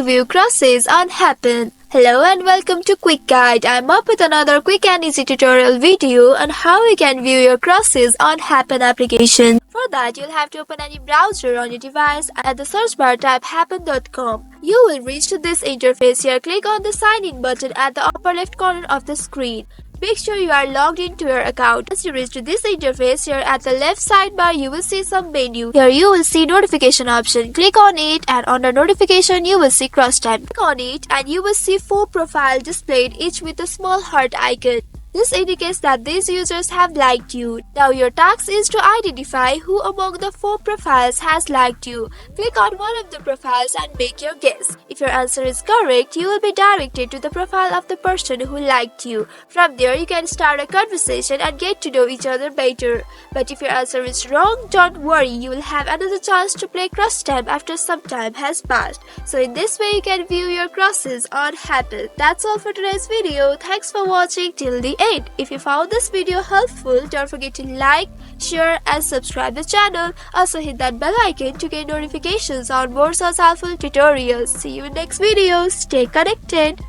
view crosses on Happn. Hello and welcome to Quick Guide. I'm up with another quick and easy tutorial video on how you can view your crosses on Happn application. For that, you'll have to open any browser on your device and at the search bar type happn.com. You will reach to this interface here. Click on the sign in button at the upper left corner of the screen. Make sure you are logged into your account. Once you reach to this interface, here at the left sidebar you will see some menu. Here you will see notification option. Click on it and under notification you will see cross time. Click on it and you will see 4 profiles displayed, each with a small heart icon. This indicates that these users have liked you. Now your task is to identify who among the 4 profiles has liked you. Click on one of the profiles and make your guess. If your answer is correct, you will be directed to the profile of the person who liked you. From there, you can start a conversation and get to know each other better. But if your answer is wrong, don't worry, you will have another chance to play cross time after some time has passed. So in this way, you can view your crosses on Happn. That's all for today's video. Thanks for watching till the end. If you found this video helpful, don't forget to like, share and subscribe the channel. Also hit that bell icon to get notifications on more such helpful tutorials. See you in next video. Stay connected.